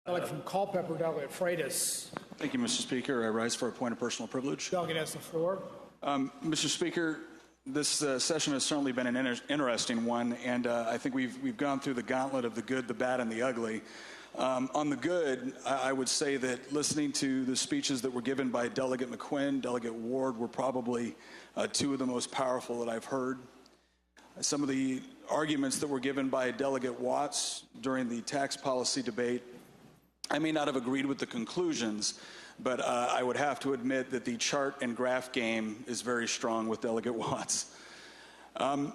Delegate from Culpeper, Delegate Freitas. Thank you, Mr. Speaker. I rise for a point of personal privilege. Delegate has the floor. Mr. Speaker, this session has certainly been an interesting one, and I think we've gone through the gauntlet of the good, the bad, and the ugly. On the good, I would say that listening to the speeches that were given by Delegate McQuinn, Delegate Ward, were probably two of the most powerful that I've heard. Some of the arguments that were given by Delegate Watts during the tax policy debate, I may not have agreed with the conclusions, but I would have to admit that the chart and graph game is very strong with Delegate Watts. But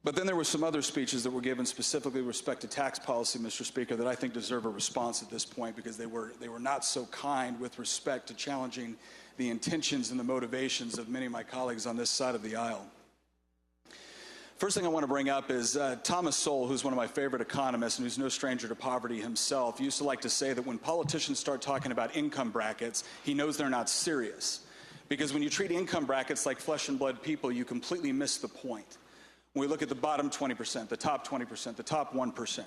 then there were some other speeches that were given specifically with respect to tax policy, Mr. Speaker, that I think deserve a response at this point because they were not so kind with respect to challenging the intentions and the motivations of many of my colleagues on this side of the aisle. First thing I want to bring up is Thomas Sowell, who's one of my favorite economists and who's no stranger to poverty himself, used to like to say that when politicians start talking about income brackets, he knows they're not serious. Because when you treat income brackets like flesh and blood people, you completely miss the point. When we look at the bottom 20%, the top 20%, the top 1%,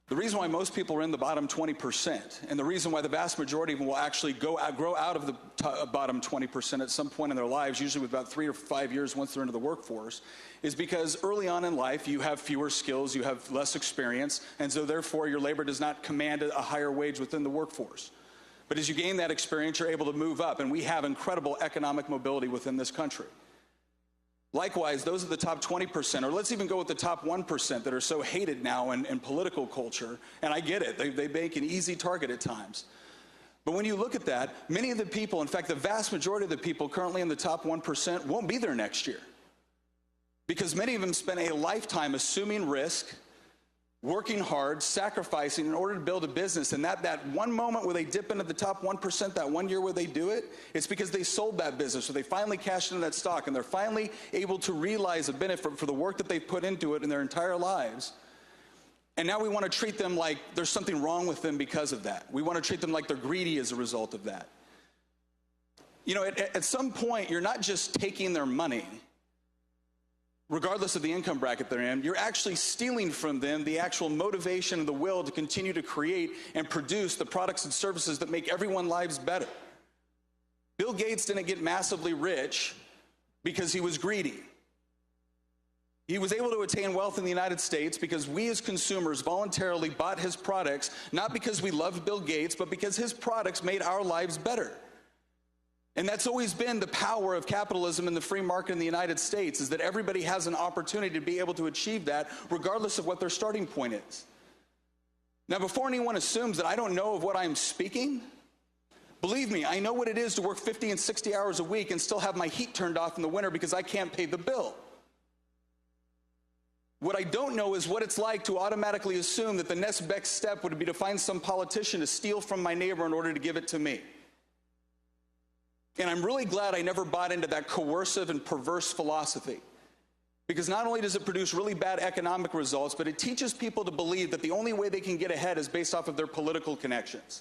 the reason why most people are in the bottom 20%, and the reason why the vast majority of them will actually grow out of the bottom 20% at some point in their lives, usually with about 3 or 5 years once they're into the workforce, is because early on in life you have fewer skills, you have less experience, and so therefore your labor does not command a higher wage within the workforce. But as you gain that experience, you're able to move up, and we have incredible economic mobility within this country. Likewise, those are the top 20%, or let's even go with the top 1% that are so hated now in political culture, and I get it, they make an easy target at times. But when you look at that, many of the people, in fact, the vast majority of the people currently in the top 1% won't be there next year. Because many of them spend a lifetime assuming risk, working hard, sacrificing in order to build a business. And that one moment where they dip into the top 1%, that 1 year where they do it, it's because they sold that business or they finally cashed in that stock and they're finally able to realize a benefit for the work that they've put into it in their entire lives. And now we want to treat them like there's something wrong with them because of that. We want to treat them like they're greedy as a result of that. You know, at some point, you're not just taking their money, regardless of the income bracket they're in, you're actually stealing from them the actual motivation and the will to continue to create and produce the products and services that make everyone's lives better. Bill Gates didn't get massively rich because he was greedy. He was able to attain wealth in the United States because we as consumers voluntarily bought his products, not because we loved Bill Gates, but because his products made our lives better. And that's always been the power of capitalism and the free market in the United States, is that everybody has an opportunity to be able to achieve that regardless of what their starting point is. Now, before anyone assumes that I don't know of what I'm speaking, believe me, I know what it is to work 50 and 60 hours a week and still have my heat turned off in the winter because I can't pay the bill. What I don't know is what it's like to automatically assume that the next best step would be to find some politician to steal from my neighbor in order to give it to me. And I'm really glad I never bought into that coercive and perverse philosophy. Because not only does it produce really bad economic results, but it teaches people to believe that the only way they can get ahead is based off of their political connections.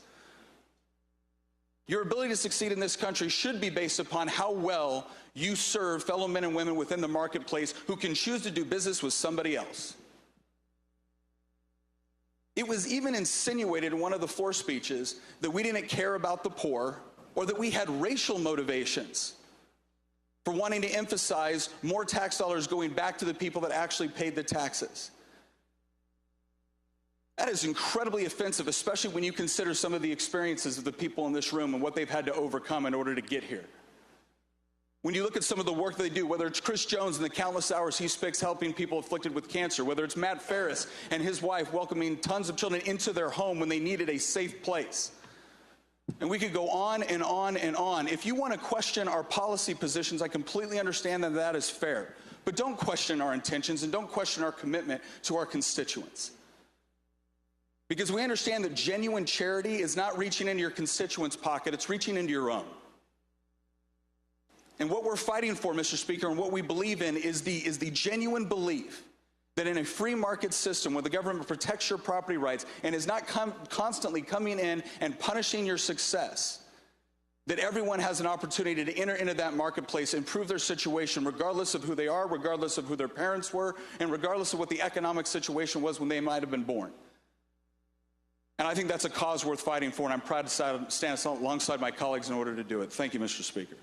Your ability to succeed in this country should be based upon how well you serve fellow men and women within the marketplace who can choose to do business with somebody else. It was even insinuated in one of the floor speeches that we didn't care about the poor, or that we had racial motivations for wanting to emphasize more tax dollars going back to the people that actually paid the taxes. That is incredibly offensive, especially when you consider some of the experiences of the people in this room and what they've had to overcome in order to get here. When you look at some of the work they do, whether it's Chris Jones and the countless hours he spends helping people afflicted with cancer, whether it's Matt Ferris and his wife welcoming tons of children into their home when they needed a safe place. And we could go on and on and on. If you want to question our policy positions, I completely understand that that is fair. But don't question our intentions and don't question our commitment to our constituents. Because we understand that genuine charity is not reaching into your constituent's pocket, it's reaching into your own. And what we're fighting for, Mr. Speaker, and what we believe in is the genuine belief that in a free market system where the government protects your property rights and is not constantly coming in and punishing your success, that everyone has an opportunity to enter into that marketplace, improve their situation regardless of who they are, regardless of who their parents were, and regardless of what the economic situation was when they might have been born. And I think that's a cause worth fighting for, and I'm proud to stand alongside my colleagues in order to do it. Thank you, Mr. Speaker.